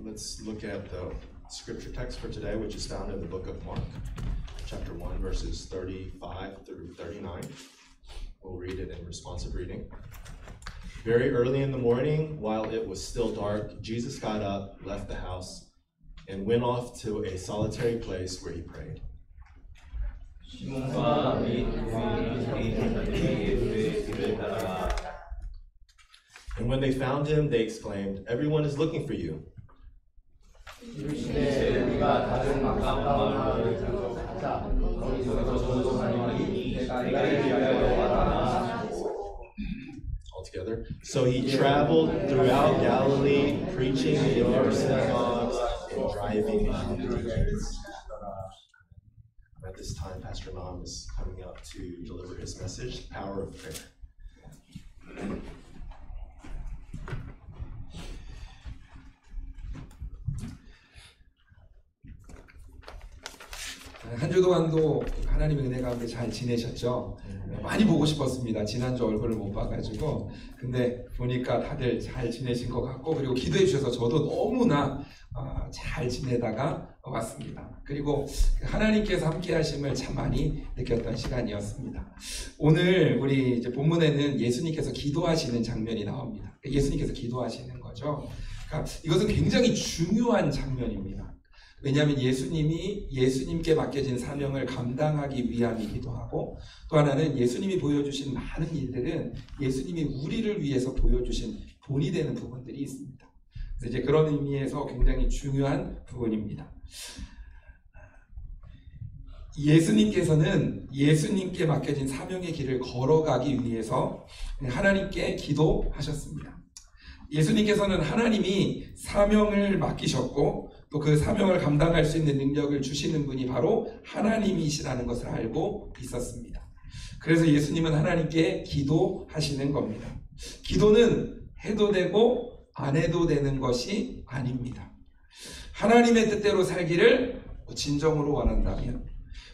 Let's look at the scripture text for today, which is found in the book of Mark, chapter 1, verses 35 through 39. We'll read it in responsive reading. Very early in the morning, while it was still dark, Jesus got up, left the house, and went off to a solitary place where he prayed. And when they found him, they exclaimed, "Everyone is looking for you." All together. So he traveled throughout Galilee, preaching in their synagogues and driving out demons. At this time, Pastor Nam is coming up to deliver his message, Power of Prayer. 한 주 동안도 하나님의 은혜 가운데 잘 지내셨죠? 많이 보고 싶었습니다. 지난주 얼굴을 못 봐가지고. 근데 보니까 다들 잘 지내신 것 같고, 그리고 기도해 주셔서 저도 너무나 잘 지내다가 왔습니다. 그리고 하나님께서 함께 하심을 참 많이 느꼈던 시간이었습니다. 오늘 우리 이제 본문에는 예수님께서 기도하시는 장면이 나옵니다. 예수님께서 기도하시는 거죠. 그러니까 이것은 굉장히 중요한 장면입니다. 왜냐하면 예수님이 예수님께 맡겨진 사명을 감당하기 위함이기도 하고, 또 하나는 예수님이 보여주신 많은 일들은 예수님이 우리를 위해서 보여주신 본이 되는 부분들이 있습니다. 그래서 이제 그런 의미에서 굉장히 중요한 부분입니다. 예수님께서는 예수님께 맡겨진 사명의 길을 걸어가기 위해서 하나님께 기도하셨습니다. 예수님께서는 하나님이 사명을 맡기셨고, 또 그 사명을 감당할 수 있는 능력을 주시는 분이 바로 하나님이시라는 것을 알고 있었습니다. 그래서 예수님은 하나님께 기도하시는 겁니다. 기도는 해도 되고 안 해도 되는 것이 아닙니다. 하나님의 뜻대로 살기를 진정으로 원한다면,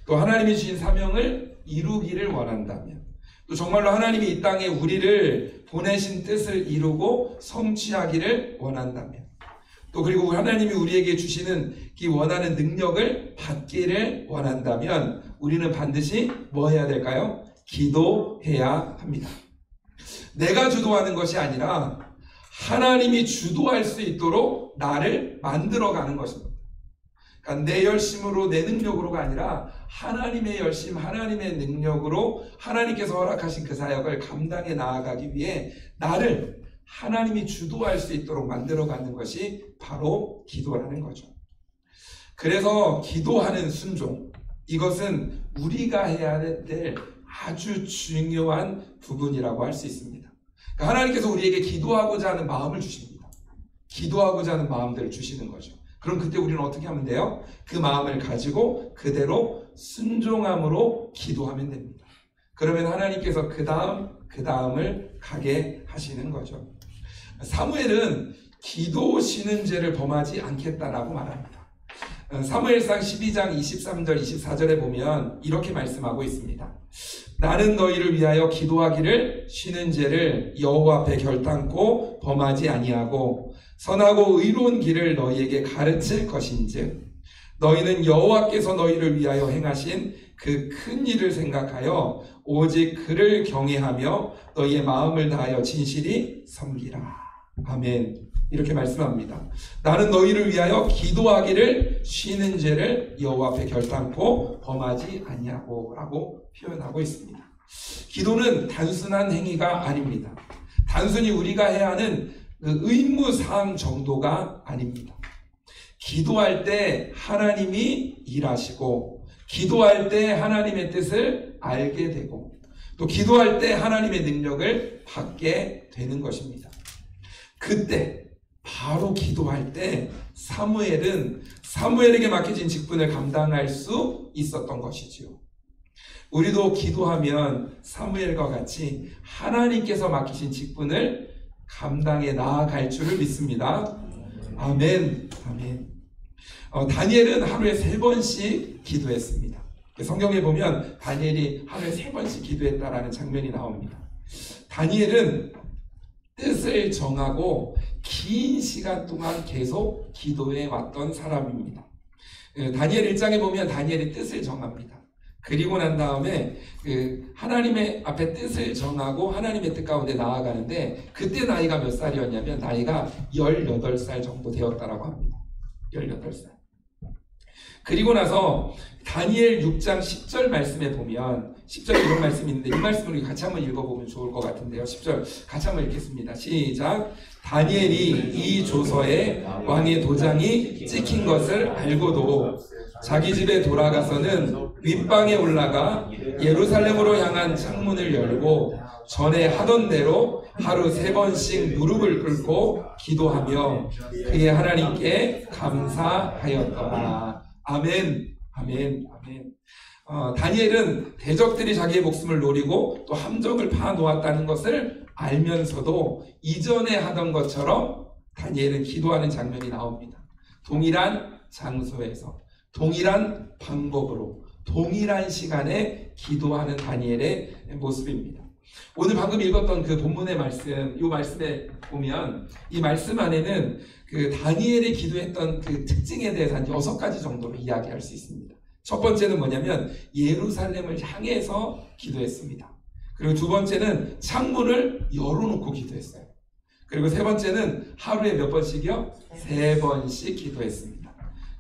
또 하나님이 주신 사명을 이루기를 원한다면, 또 정말로 하나님이 이 땅에 우리를 보내신 뜻을 이루고 성취하기를 원한다면, 또 그리고 하나님이 우리에게 주시는 이 원하는 능력을 받기를 원한다면 우리는 반드시 뭐 해야 될까요? 기도해야 합니다. 내가 주도하는 것이 아니라 하나님이 주도할 수 있도록 나를 만들어가는 것입니다. 그러니까 내 열심으로, 내 능력으로가 아니라 하나님의 열심, 하나님의 능력으로 하나님께서 허락하신 그 사역을 감당해 나아가기 위해 나를 하나님이 주도할 수 있도록 만들어가는 것이 바로 기도라는 거죠. 그래서 기도하는 순종, 이것은 우리가 해야 될 아주 중요한 부분이라고 할 수 있습니다. 그러니까 하나님께서 우리에게 기도하고자 하는 마음을 주십니다. 기도하고자 하는 마음들을 주시는 거죠. 그럼 그때 우리는 어떻게 하면 돼요? 그 마음을 가지고 그대로 순종함으로 기도하면 됩니다. 그러면 하나님께서 그 다음을 가게 하시는 거죠. 사무엘은 기도 쉬는 죄를 범하지 않겠다라고 말합니다. 사무엘상 12장 23절 24절에 보면 이렇게 말씀하고 있습니다. 나는 너희를 위하여 기도하기를 쉬는 죄를 여호와 앞에 결단코 범하지 아니하고 선하고 의로운 길을 너희에게 가르칠 것인즉 너희는 여호와께서 너희를 위하여 행하신 그 큰 일을 생각하여 오직 그를 경외하며 너희의 마음을 다하여 진실이 섬기라. 아멘. 이렇게 말씀합니다. 나는 너희를 위하여 기도하기를 쉬는 죄를 여호와 앞에 결단코 범하지 아니하고 라고 표현하고 있습니다. 기도는 단순한 행위가 아닙니다. 단순히 우리가 해야 하는 그 의무사항 정도가 아닙니다. 기도할 때 하나님이 일하시고, 기도할 때 하나님의 뜻을 알게 되고, 또 기도할 때 하나님의 능력을 받게 되는 것입니다. 그때 바로 기도할 때 사무엘은 사무엘에게 맡겨진 직분을 감당할 수 있었던 것이지요. 우리도 기도하면 사무엘과 같이 하나님께서 맡기신 직분을 감당해 나아갈 줄을 믿습니다. 아멘. 아멘. 다니엘은 하루에 3번씩 기도했습니다. 성경에 보면 다니엘이 하루에 3번씩 기도했다라는 장면이 나옵니다. 다니엘은 뜻을 정하고 긴 시간 동안 계속 기도해 왔던 사람입니다. 다니엘 1장에 보면 다니엘이 뜻을 정합니다. 그리고 난 다음에 하나님의 앞에 뜻을 정하고 하나님의 뜻 가운데 나아가는데 그때 나이가 몇 살이었냐면 나이가 18살 정도 되었다라고 합니다. 18살. 그리고 나서 다니엘 6장 10절 말씀에 보면 10절에 이런 말씀이 있는데 이 말씀을 우리 같이 한번 읽어보면 좋을 것 같은데요. 10절 같이 한번 읽겠습니다. 시작. 다니엘이 이 조서에 왕의 도장이 찍힌 것을 알고도 자기 집에 돌아가서는 윗방에 올라가 예루살렘으로 향한 창문을 열고 전에 하던 대로 하루 3번씩 무릎을 꿇고 기도하며 그의 하나님께 감사하였더라. 아멘, 아멘, 아멘. 다니엘은 대적들이 자기의 목숨을 노리고 또 함정을 파놓았다는 것을 알면서도 이전에 하던 것처럼 다니엘은 기도하는 장면이 나옵니다. 동일한 장소에서 동일한 방법으로 동일한 시간에 기도하는 다니엘의 모습입니다. 오늘 방금 읽었던 그 본문의 말씀, 이 말씀에 보면 이 말씀 안에는 그 다니엘이 기도했던 그 특징에 대해서 한 6가지 정도로 이야기할 수 있습니다. 첫 번째는 뭐냐면 예루살렘을 향해서 기도했습니다. 그리고 두 번째는 창문을 열어놓고 기도했어요. 그리고 세 번째는 하루에 몇 번씩이요? 3번씩 기도했습니다.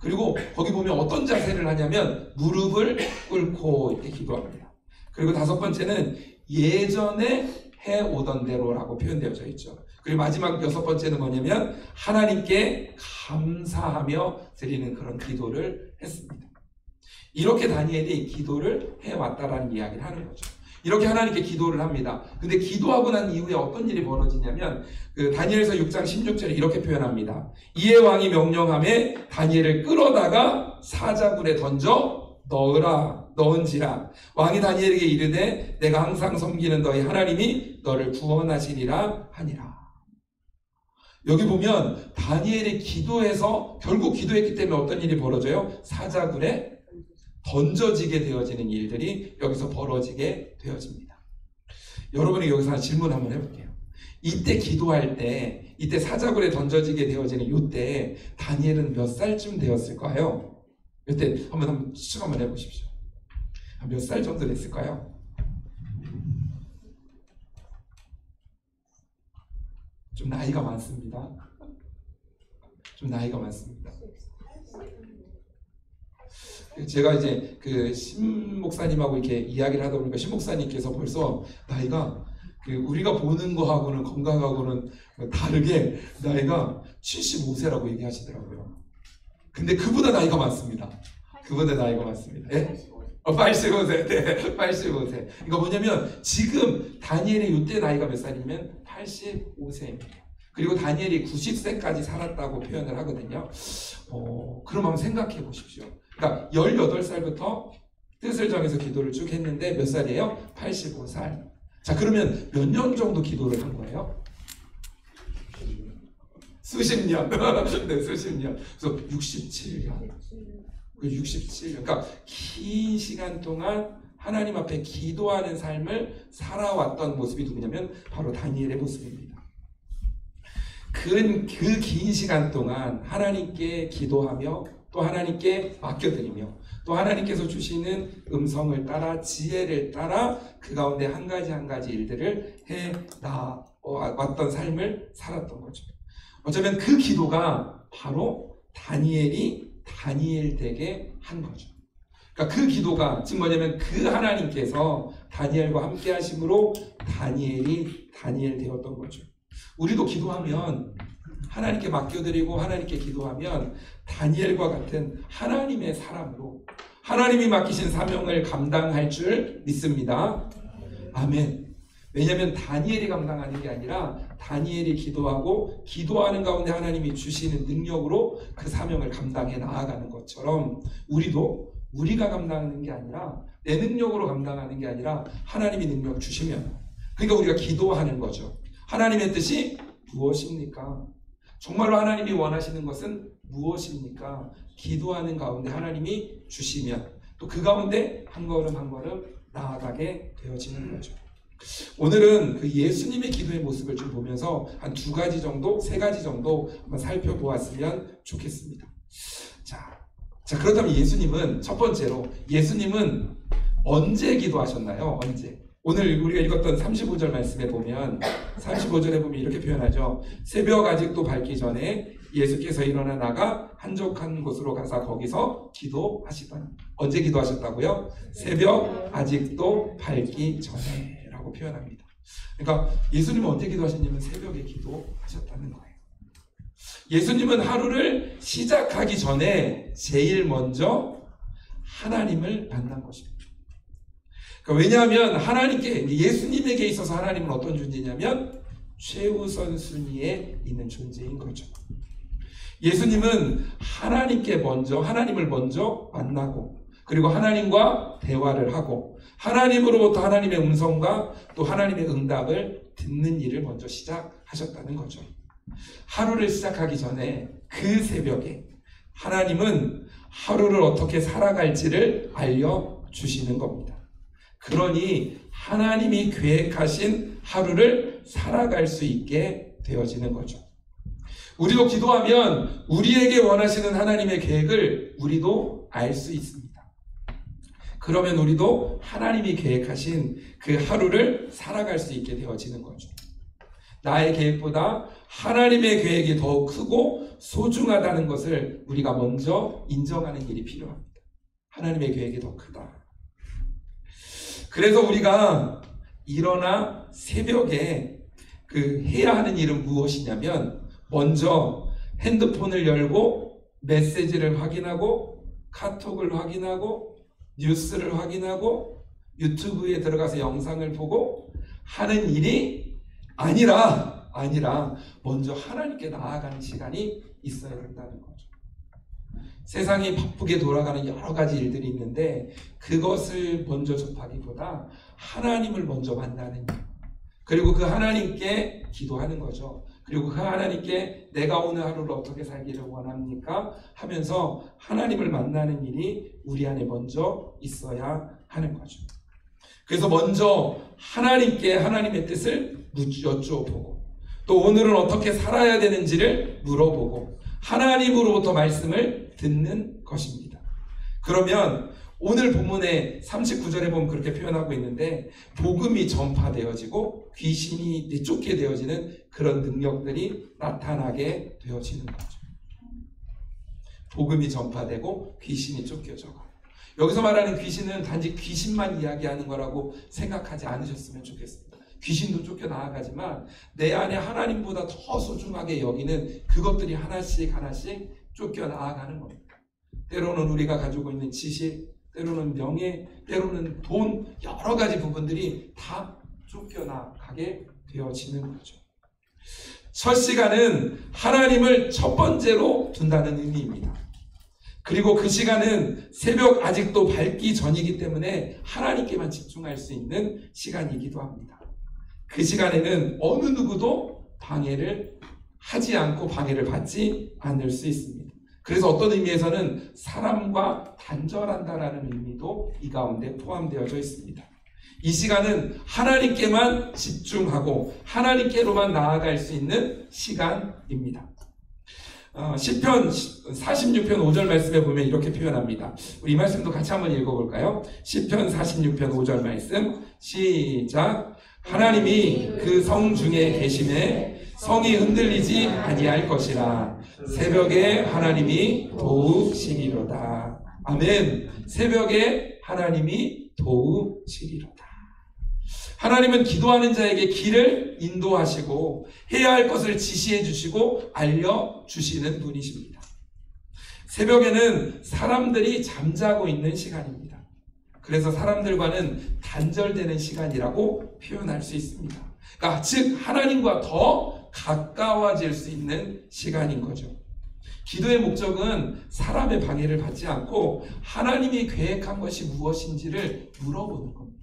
그리고 거기 보면 어떤 자세를 하냐면 무릎을 꿇고 이렇게 기도합니다. 그리고 5번째는 예전에 해오던 대로라고 표현되어져 있죠. 그리고 마지막 6번째는 뭐냐면 하나님께 감사하며 드리는 그런 기도를 했습니다. 이렇게 다니엘이 기도를 해왔다라는 이야기를 하는 거죠. 이렇게 하나님께 기도를 합니다. 근데 기도하고 난 이후에 어떤 일이 벌어지냐면 다니엘서 6장 16절에 이렇게 표현합니다. 이에 왕이 명령하며 다니엘을 끌어다가 사자굴에 던져 넣은지라. 왕이 다니엘에게 이르되 내가 항상 섬기는 너희 하나님이 너를 구원하시리라 하니라. 여기 보면 다니엘이 기도해서 결국 기도했기 때문에 어떤 일이 벌어져요? 사자굴에 던져지게 되어지는 일들이 여기서 벌어지게 되어집니다. 여러분이 여기서 질문 한번 해볼게요. 이때 기도할 때, 이때 사자굴에 던져지게 되어지는 이때 다니엘은 몇 살쯤 되었을까요? 이때 한번 추측 한번 해보십시오. 몇 살 정도 됐을까요? 좀 나이가 많습니다. 좀 나이가 많습니다. 제가 이제 그 신 목사님하고 이렇게 이야기를 하다 보니까 신 목사님께서 벌써 나이가 우리가 보는 거하고는 건강하고는 다르게 나이가 75세라고 얘기하시더라고요. 근데 그보다 나이가 많습니다. 그보다 나이가 많습니다. 예? 85세. 네, 85세. 그러니까 뭐냐면 지금 다니엘의 이때 나이가 몇 살이면 85세입니다. 그리고 다니엘이 90세까지 살았다고 표현을 하거든요. 그럼 한번 생각해 보십시오. 그러니까 18살부터 뜻을 정해서 기도를 쭉 했는데 몇 살이에요? 85살. 자, 그러면 몇 년 정도 기도를 한 거예요? 수십 년. 네, 수십 년. 그래서 67년. 67년. 그러니까 긴 시간 동안 하나님 앞에 기도하는 삶을 살아왔던 모습이 누구냐면 바로 다니엘의 모습입니다. 그 긴 시간 동안 하나님께 기도하며 또 하나님께 맡겨드리며 또 하나님께서 주시는 음성을 따라 지혜를 따라 그 가운데 한 가지 일들을 해나왔던 삶을 살았던 거죠. 어쩌면 그 기도가 바로 다니엘이 다니엘 되게 한 거죠. 그러니까 그 기도가 지금 뭐냐면 그 하나님께서 다니엘과 함께 하심으로 다니엘이 다니엘 되었던 거죠. 우리도 기도하면 하나님께 맡겨드리고 하나님께 기도하면 다니엘과 같은 하나님의 사람으로 하나님이 맡기신 사명을 감당할 줄 믿습니다. 아멘. 왜냐하면 다니엘이 감당하는 게 아니라 다니엘이 기도하고 기도하는 가운데 하나님이 주시는 능력으로 그 사명을 감당해 나아가는 것처럼 우리도 우리가 감당하는 게 아니라 내 능력으로 감당하는 게 아니라 하나님이 능력을 주시면 그러니까 우리가 기도하는 거죠. 하나님의 뜻이 무엇입니까? 정말로 하나님이 원하시는 것은 무엇입니까? 기도하는 가운데 하나님이 주시면 또 그 가운데 한 걸음 한 걸음 나아가게 되어지는 거죠. 오늘은 그 예수님의 기도의 모습을 좀 보면서 한 두 가지 정도, 세 가지 정도 한번 살펴보았으면 좋겠습니다. 자, 그렇다면 예수님은 첫 번째로 예수님은 언제 기도하셨나요? 언제? 오늘 우리가 읽었던 35절 말씀에 보면 35절에 보면 이렇게 표현하죠. 새벽 아직도 밝기 전에 예수께서 일어나 나가 한적한 곳으로 가서 거기서 기도하시더니. 언제 기도하셨다고요? 새벽 아직도 밝기 전에 라고 표현합니다. 그러니까 예수님은 언제 기도하셨냐면 새벽에 기도하셨다는 거예요. 예수님은 하루를 시작하기 전에 제일 먼저 하나님을 만난 것입니다. 그러니까 왜냐하면 하나님께, 예수님에게 있어서 하나님은 어떤 존재냐면 최우선 순위에 있는 존재인 거죠. 예수님은 하나님을 먼저 만나고, 그리고 하나님과 대화를 하고, 하나님으로부터 하나님의 음성과 또 하나님의 응답을 듣는 일을 먼저 시작하셨다는 거죠. 하루를 시작하기 전에 그 새벽에 하나님은 하루를 어떻게 살아갈지를 알려주시는 겁니다. 그러니 하나님이 계획하신 하루를 살아갈 수 있게 되어지는 거죠. 우리도 기도하면 우리에게 원하시는 하나님의 계획을 우리도 알 수 있습니다. 그러면 우리도 하나님이 계획하신 그 하루를 살아갈 수 있게 되어지는 거죠. 나의 계획보다 하나님의 계획이 더 크고 소중하다는 것을 우리가 먼저 인정하는 일이 필요합니다. 하나님의 계획이 더 크다. 그래서 우리가 일어나 새벽에 해야 하는 일은 무엇이냐면, 먼저 핸드폰을 열고 메시지를 확인하고 카톡을 확인하고 뉴스를 확인하고 유튜브에 들어가서 영상을 보고 하는 일이 아니라 먼저 하나님께 나아가는 시간이 있어야 된다는 거죠. 세상이 바쁘게 돌아가는 여러 가지 일들이 있는데 그것을 먼저 접하기보다 하나님을 먼저 만나는 일, 그리고 그 하나님께 기도하는 거죠. 그리고 그 하나님께 내가 오늘 하루를 어떻게 살기를 원합니까? 하면서 하나님을 만나는 일이 우리 안에 먼저 있어야 하는 거죠. 그래서 먼저 하나님께 하나님의 뜻을 여쭈어보고, 또 오늘은 어떻게 살아야 되는지를 물어보고 하나님으로부터 말씀을 듣는 것입니다. 그러면 오늘 본문의 39절에 보면 그렇게 표현하고 있는데, 복음이 전파되어지고 귀신이 내쫓게 되어지는 그런 능력들이 나타나게 되어지는 거죠. 복음이 전파되고 귀신이 쫓겨져가요. 여기서 말하는 귀신은 단지 귀신만 이야기하는 거라고 생각하지 않으셨으면 좋겠습니다. 귀신도 쫓겨나가지만 내 안에 하나님보다 더 소중하게 여기는 그것들이 하나씩 쫓겨나가는 겁니다. 때로는 우리가 가지고 있는 지식, 때로는 명예, 때로는 돈, 여러 가지 부분들이 다 쫓겨나가게 되어지는 거죠. 첫 시간은 하나님을 첫 번째로 둔다는 의미입니다. 그리고 그 시간은 새벽 아직도 밝기 전이기 때문에 하나님께만 집중할 수 있는 시간이기도 합니다. 그 시간에는 어느 누구도 방해를 하지 않고 방해를 받지 않을 수 있습니다. 그래서 어떤 의미에서는 사람과 단절한다라는 의미도 이 가운데 포함되어져 있습니다. 이 시간은 하나님께만 집중하고 하나님께로만 나아갈 수 있는 시간입니다. 시편 46편 5절 말씀에 보면 이렇게 표현합니다. 우리 이 말씀도 같이 한번 읽어볼까요? 시편 46편 5절 말씀 시작. 하나님이 그 성 중에 계심에 성이 흔들리지 아니할 것이라. 새벽에 하나님이 도우시리로다. 아멘. 새벽에 하나님이 도우시리로다. 하나님은 기도하는 자에게 길을 인도하시고 해야 할 것을 지시해 주시고 알려주시는 분이십니다. 새벽에는 사람들이 잠자고 있는 시간입니다. 그래서 사람들과는 단절되는 시간이라고 표현할 수 있습니다. 그러니까 즉 하나님과 더 가까워질 수 있는 시간인 거죠. 기도의 목적은 사람의 방해를 받지 않고 하나님이 계획한 것이 무엇인지를 물어보는 겁니다.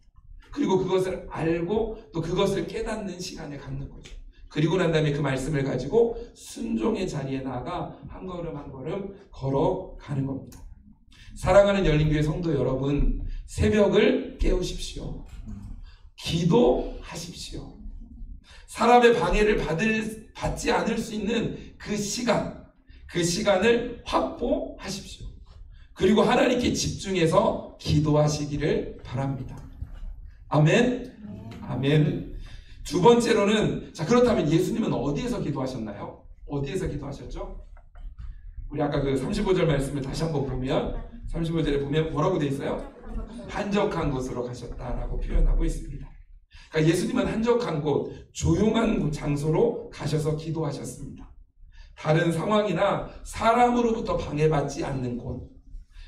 그리고 그것을 알고 또 그것을 깨닫는 시간을 갖는 거죠. 그리고 난 다음에 그 말씀을 가지고 순종의 자리에 나아가 한 걸음 한 걸음 걸어가는 겁니다. 사랑하는 열린교회 성도 여러분, 새벽을 깨우십시오. 기도하십시오. 사람의 방해를 받지 않을 수 있는 그 시간을 확보하십시오. 그리고 하나님께 집중해서 기도하시기를 바랍니다. 아멘. 아멘. 두 번째로는, 자, 그렇다면 예수님은 어디에서 기도하셨나요? 어디에서 기도하셨죠? 우리 아까 그 35절 말씀을 다시 한번 보면, 35절에 보면 뭐라고 되어 있어요? 한적한 곳으로 가셨다라고 표현하고 있습니다. 그러니까 예수님은 한적한 곳, 조용한 장소로 가셔서 기도하셨습니다. 다른 상황이나 사람으로부터 방해받지 않는 곳,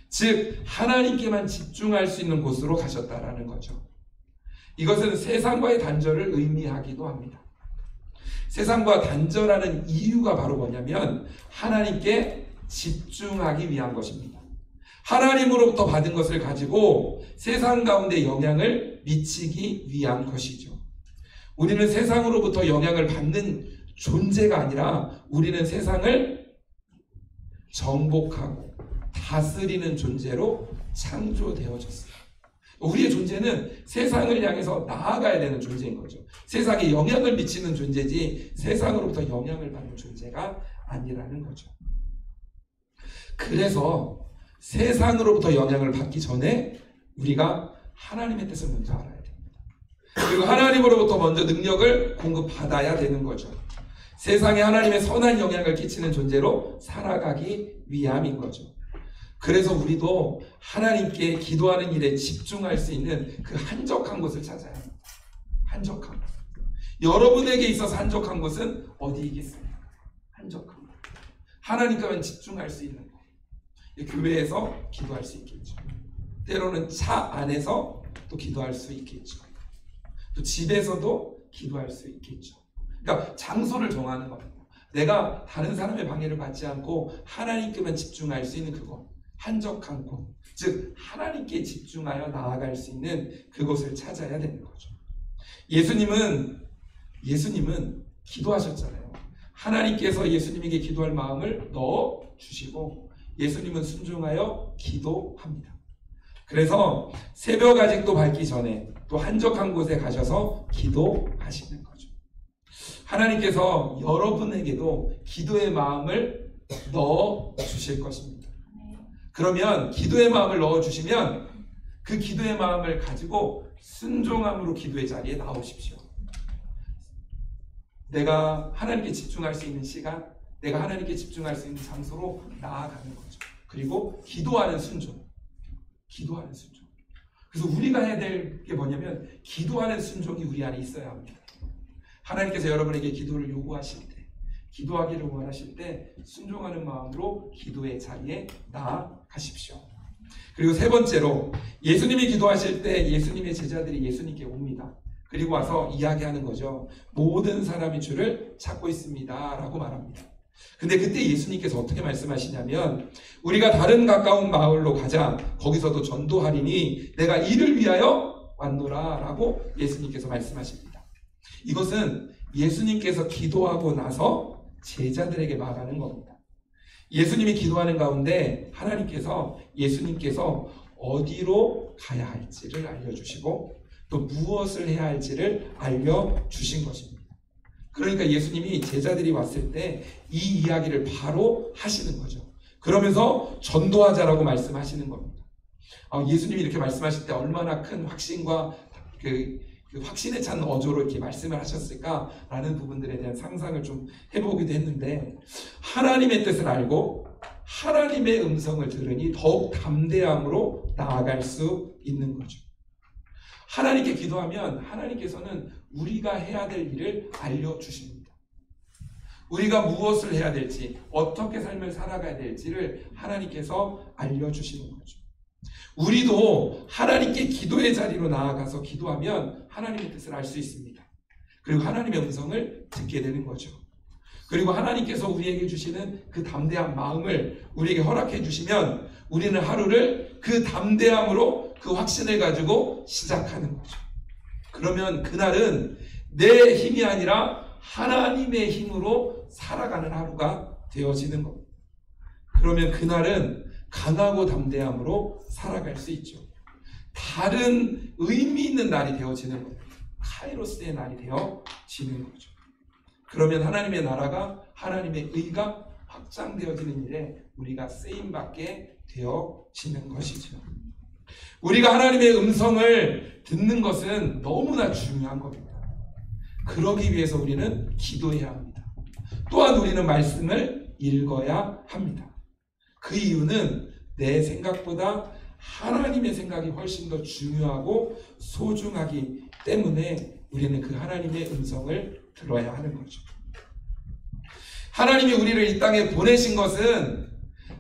즉 하나님께만 집중할 수 있는 곳으로 가셨다라는 거죠. 이것은 세상과의 단절을 의미하기도 합니다. 세상과 단절하는 이유가 바로 뭐냐면 하나님께 집중하기 위한 것입니다. 하나님으로부터 받은 것을 가지고 세상 가운데 영향을 미치기 위한 것이죠. 우리는 세상으로부터 영향을 받는 존재가 아니라 우리는 세상을 정복하고 다스리는 존재로 창조되어졌어요. 우리의 존재는 세상을 향해서 나아가야 되는 존재인 거죠. 세상에 영향을 미치는 존재지 세상으로부터 영향을 받는 존재가 아니라는 거죠. 그래서 세상으로부터 영향을 받기 전에 우리가 하나님의 뜻을 먼저 알아야 됩니다. 그리고 하나님으로부터 먼저 능력을 공급받아야 되는 거죠. 세상에 하나님의 선한 영향을 끼치는 존재로 살아가기 위함인 거죠. 그래서 우리도 하나님께 기도하는 일에 집중할 수 있는 그 한적한 곳을 찾아야 합니다. 한적한 곳. 여러분에게 있어서 한적한 곳은 어디이겠습니까? 한적한 곳. 하나님께만 집중할 수 있는 곳. 교회에서 기도할 수 있겠죠. 때로는 차 안에서 또 기도할 수 있겠죠. 또 집에서도 기도할 수 있겠죠. 그러니까 장소를 정하는 겁니다. 내가 다른 사람의 방해를 받지 않고 하나님께만 집중할 수 있는 그곳, 한적한 곳, 즉 하나님께 집중하여 나아갈 수 있는 그곳을 찾아야 되는 거죠. 예수님은 기도하셨잖아요. 하나님께서 예수님에게 기도할 마음을 넣어 주시고 예수님은 순종하여 기도합니다. 그래서 새벽 아직도 밝기 전에 또 한적한 곳에 가셔서 기도하시는 거죠. 하나님께서 여러분에게도 기도의 마음을 넣어 주실 것입니다. 그러면 기도의 마음을 넣어 주시면 그 기도의 마음을 가지고 순종함으로 기도의 자리에 나오십시오. 내가 하나님께 집중할 수 있는 시간, 내가 하나님께 집중할 수 있는 장소로 나아가는 거죠. 그리고 기도하는 순종. 기도하는 순종. 그래서 우리가 해야 될 게 뭐냐면 기도하는 순종이 우리 안에 있어야 합니다. 하나님께서 여러분에게 기도를 요구하실 때, 기도하기를 원하실 때 순종하는 마음으로 기도의 자리에 나아가십시오. 그리고 세 번째로 예수님이 기도하실 때 예수님의 제자들이 예수님께 옵니다. 그리고 와서 이야기하는 거죠. 모든 사람이 주를 찾고 있습니다 라고 말합니다. 근데 그때 예수님께서 어떻게 말씀하시냐면 우리가 다른 가까운 마을로 가자. 거기서도 전도하리니 내가 이를 위하여 왔노라 라고 예수님께서 말씀하십니다. 이것은 예수님께서 기도하고 나서 제자들에게 말하는 겁니다. 예수님이 기도하는 가운데 하나님께서 예수님께서 어디로 가야 할지를 알려주시고 또 무엇을 해야 할지를 알려주신 것입니다. 그러니까 예수님이 제자들이 왔을 때 이 이야기를 바로 하시는 거죠. 그러면서 전도하자라고 말씀하시는 겁니다. 예수님이 이렇게 말씀하실 때 얼마나 큰 확신과 그 확신에 찬 어조로 이렇게 말씀을 하셨을까라는 부분들에 대한 상상을 좀 해보기도 했는데 하나님의 뜻을 알고 하나님의 음성을 들으니 더욱 담대함으로 나아갈 수 있는 거죠. 하나님께 기도하면 하나님께서는 우리가 해야 될 일을 알려주십니다. 우리가 무엇을 해야 될지, 어떻게 삶을 살아가야 될지를 하나님께서 알려주시는 거죠. 우리도 하나님께 기도의 자리로 나아가서 기도하면 하나님의 뜻을 알 수 있습니다. 그리고 하나님의 음성을 듣게 되는 거죠. 그리고 하나님께서 우리에게 주시는 그 담대한 마음을 우리에게 허락해 주시면 우리는 하루를 그 담대함으로 그 확신을 가지고 시작하는 거죠. 그러면 그날은 내 힘이 아니라 하나님의 힘으로 살아가는 하루가 되어지는 겁니다. 그러면 그날은 강하고 담대함으로 살아갈 수 있죠. 다른 의미 있는 날이 되어지는 겁니다. 카이로스의 날이 되어지는 거죠. 그러면 하나님의 나라가, 하나님의 의가 확장되어지는 일에 우리가 쓰임받게 되어지는 것이죠. 우리가 하나님의 음성을 듣는 것은 너무나 중요한 겁니다. 그러기 위해서 우리는 기도해야 합니다. 또한 우리는 말씀을 읽어야 합니다. 그 이유는 내 생각보다 하나님의 생각이 훨씬 더 중요하고 소중하기 때문에 우리는 그 하나님의 음성을 들어야 하는 거죠. 하나님이 우리를 이 땅에 보내신 것은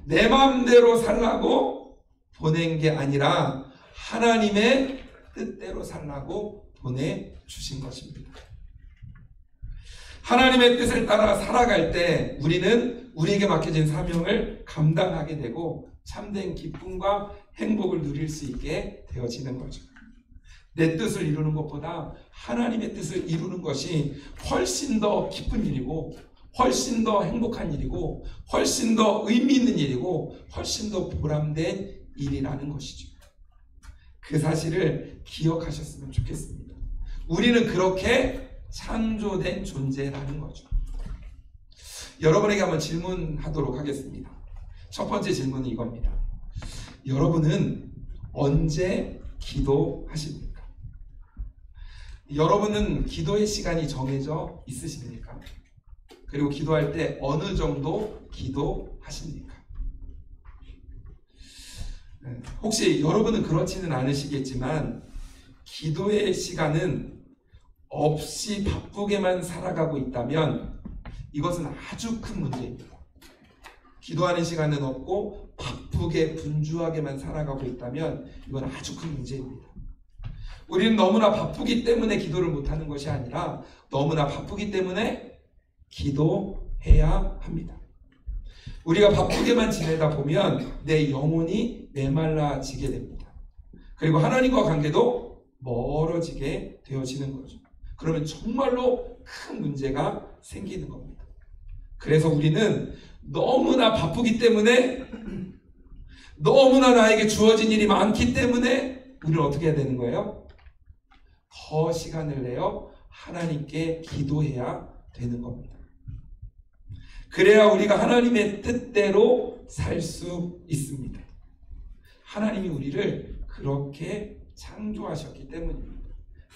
내 마음대로 살라고 보낸 게 아니라 하나님의 뜻대로 살라고 보내주신 것입니다. 하나님의 뜻을 따라 살아갈 때 우리는 우리에게 맡겨진 사명을 감당하게 되고 참된 기쁨과 행복을 누릴 수 있게 되어지는 거죠. 내 뜻을 이루는 것보다 하나님의 뜻을 이루는 것이 훨씬 더 기쁜 일이고 훨씬 더 행복한 일이고 훨씬 더 의미 있는 일이고 훨씬 더 보람된 일이라는 것이죠. 그 사실을 기억하셨으면 좋겠습니다. 우리는 그렇게 창조된 존재라는 거죠. 여러분에게 한번 질문하도록 하겠습니다. 첫 번째 질문은 이겁니다. 여러분은 언제 기도하십니까? 여러분은 기도의 시간이 정해져 있으십니까? 그리고 기도할 때 어느 정도 기도하십니까? 혹시 여러분은 그렇지는 않으시겠지만 기도의 시간은 없이 바쁘게만 살아가고 있다면 이것은 아주 큰 문제입니다. 기도하는 시간은 없고 바쁘게 분주하게만 살아가고 있다면 이건 아주 큰 문제입니다. 우리는 너무나 바쁘기 때문에 기도를 못하는 것이 아니라 너무나 바쁘기 때문에 기도해야 합니다. 우리가 바쁘게만 지내다 보면 내 영혼이 메말라지게 됩니다. 그리고 하나님과 관계도 멀어지게 되어지는 거죠. 그러면 정말로 큰 문제가 생기는 겁니다. 그래서 우리는 너무나 바쁘기 때문에 너무나 나에게 주어진 일이 많기 때문에 우리는 어떻게 해야 되는 거예요? 더 시간을 내어 하나님께 기도해야 되는 겁니다. 그래야 우리가 하나님의 뜻대로 살 수 있습니다. 하나님이 우리를 그렇게 창조하셨기 때문입니다.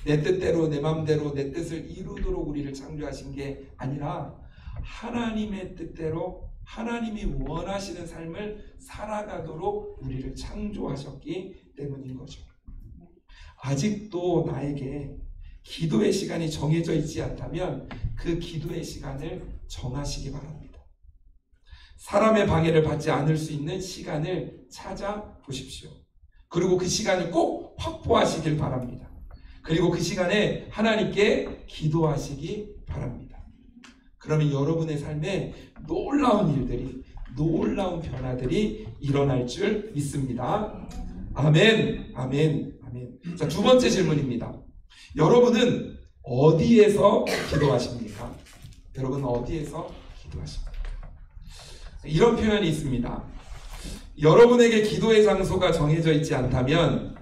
내 뜻대로 내 마음대로 내 뜻을 이루도록 우리를 창조하신 게 아니라 하나님의 뜻대로 하나님이 원하시는 삶을 살아가도록 우리를 창조하셨기 때문인 거죠. 아직도 나에게 기도의 시간이 정해져 있지 않다면 그 기도의 시간을 정하시기 바랍니다. 사람의 방해를 받지 않을 수 있는 시간을 찾아보십시오. 그리고 그 시간을 꼭 확보하시길 바랍니다. 그리고 그 시간에 하나님께 기도하시기 바랍니다. 그러면 여러분의 삶에 놀라운 일들이, 놀라운 변화들이 일어날 줄 믿습니다. 아멘, 아멘, 아멘. 자, 두 번째 질문입니다. 여러분은 어디에서 기도하십니까? 여러분은 어디에서 기도하십니까? 이런 표현이 있습니다. 여러분에게 기도의 장소가 정해져 있지 않다면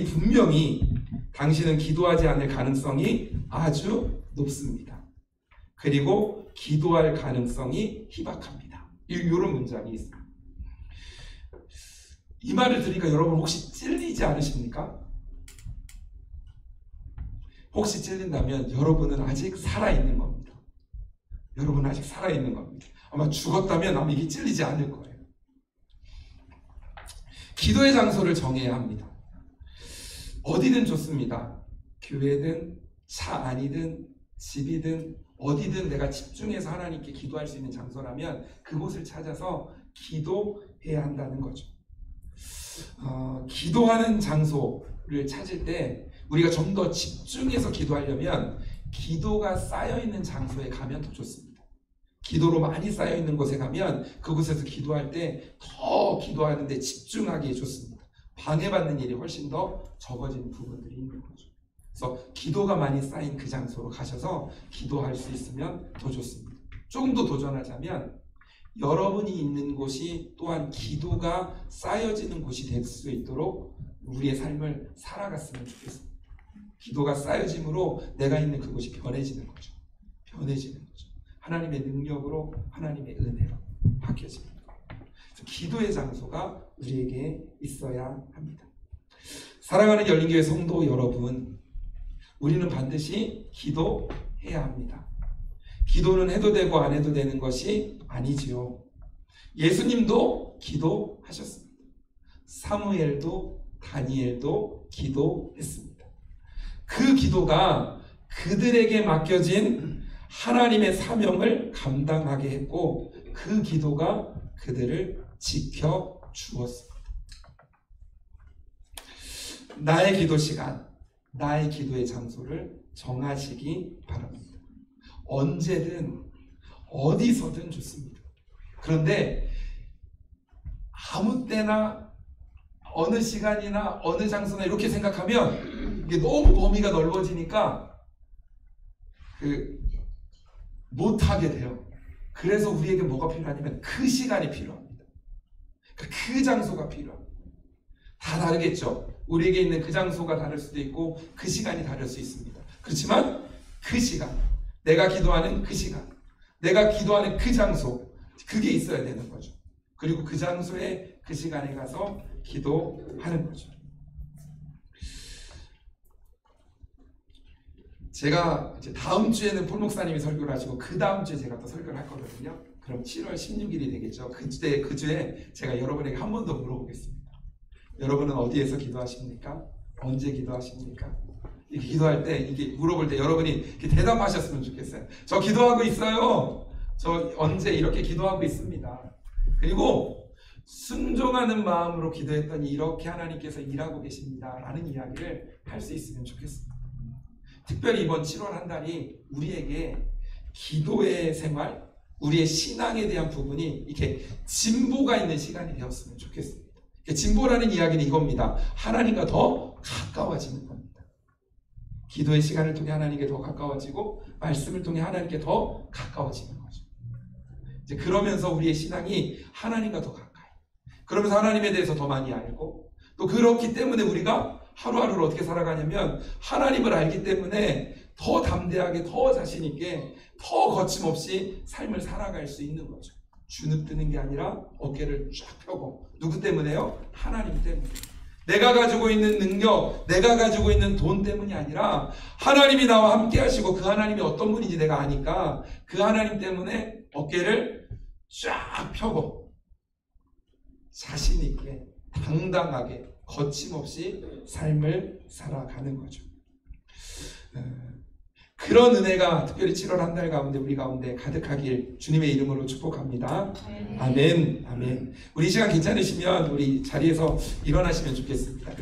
분명히 당신은 기도하지 않을 가능성이 아주 높습니다. 그리고 기도할 가능성이 희박합니다. 이런 문장이 있습니다. 이 말을 들으니까 여러분 혹시 찔리지 않으십니까? 혹시 찔린다면 여러분은 아직 살아있는 겁니다. 여러분은 아직 살아있는 겁니다. 아마 죽었다면 아마 이게 찔리지 않을 거예요. 기도의 장소를 정해야 합니다. 어디든 좋습니다. 교회든 차 안이든 집이든 어디든 내가 집중해서 하나님께 기도할 수 있는 장소라면 그곳을 찾아서 기도해야 한다는 거죠. 기도하는 장소를 찾을 때 우리가 좀 더 집중해서 기도하려면 기도가 쌓여있는 장소에 가면 더 좋습니다. 기도로 많이 쌓여있는 곳에 가면 그곳에서 기도할 때 더 기도하는데 집중하기에 좋습니다. 방해받는 일이 훨씬 더 적어지는 부분들이 있는 거죠. 그래서 기도가 많이 쌓인 그 장소로 가셔서 기도할 수 있으면 더 좋습니다. 조금 더 도전하자면 여러분이 있는 곳이 또한 기도가 쌓여지는 곳이 될 수 있도록 우리의 삶을 살아갔으면 좋겠습니다. 기도가 쌓여짐으로 내가 있는 그곳이 변해지는 거죠. 변해지는 거죠. 하나님의 능력으로, 하나님의 은혜로 바뀌어지는 거예요. 그래서 기도의 장소가 우리에게 있어야 합니다. 사랑하는 열린교회 성도 여러분, 우리는 반드시 기도해야 합니다. 기도는 해도 되고 안 해도 되는 것이 아니지요. 예수님도 기도하셨습니다. 사무엘도 다니엘도 기도했습니다. 그 기도가 그들에게 맡겨진 하나님의 사명을 감당하게 했고 그 기도가 그들을 지켜주었습니다. 나의 기도 시간, 나의 기도의 장소를 정하시기 바랍니다. 언제든 어디서든 좋습니다. 그런데 아무 때나 어느 시간이나 어느 장소나 이렇게 생각하면 이게 너무 범위가 넓어지니까 못하게 돼요. 그래서 우리에게 뭐가 필요하냐면 그 시간이 필요합니다. 그 장소가 필요합니다. 다 다르겠죠. 우리에게 있는 그 장소가 다를 수도 있고 그 시간이 다를 수 있습니다. 그렇지만 그 시간, 내가 기도하는 그 시간, 내가 기도하는 그 장소, 그게 있어야 되는 거죠. 그리고 그 장소에 그 시간에 가서 기도하는 거죠. 제가 이제 다음 주에는 폴 목사님이 설교를 하시고 그 다음 주에 제가 또 설교를 할 거거든요. 그럼 7월 16일이 되겠죠. 그 주에 제가 여러분에게 한 번 더 물어보겠습니다. 여러분은 어디에서 기도하십니까? 언제 기도하십니까? 이렇게 기도할 때, 이게 물어볼 때 여러분이 이렇게 대답하셨으면 좋겠어요. 저 기도하고 있어요. 저 언제 이렇게 기도하고 있습니다. 그리고 순종하는 마음으로 기도했더니 이렇게 하나님께서 일하고 계십니다. 라는 이야기를 할 수 있으면 좋겠습니다. 특별히 이번 7월 한 달이 우리에게 기도의 생활, 우리의 신앙에 대한 부분이 이렇게 진보가 있는 시간이 되었으면 좋겠습니다. 진보라는 이야기는 이겁니다. 하나님과 더 가까워지는 겁니다. 기도의 시간을 통해 하나님께 더 가까워지고 말씀을 통해 하나님께 더 가까워지는 거죠. 이제 그러면서 우리의 신앙이 하나님과 더 가까이, 그러면서 하나님에 대해서 더 많이 알고, 또 그렇기 때문에 우리가 하루하루를 어떻게 살아가냐면 하나님을 알기 때문에 더 담대하게, 더 자신 있게, 더 거침없이 삶을 살아갈 수 있는 거죠. 주눅드는 게 아니라 어깨를 쫙 펴고. 누구 때문에요? 하나님 때문에. 내가 가지고 있는 능력, 내가 가지고 있는 돈 때문이 아니라 하나님이 나와 함께 하시고 그 하나님이 어떤 분인지 내가 아니까 그 하나님 때문에 어깨를 쫙 펴고 자신 있게, 당당하게, 거침없이 삶을 살아가는 거죠. 그런 은혜가 특별히 7월 한 달 가운데 우리 가운데 가득하길 주님의 이름으로 축복합니다. 아멘. 아멘. 우리 이 시간 괜찮으시면 우리 자리에서 일어나시면 좋겠습니다.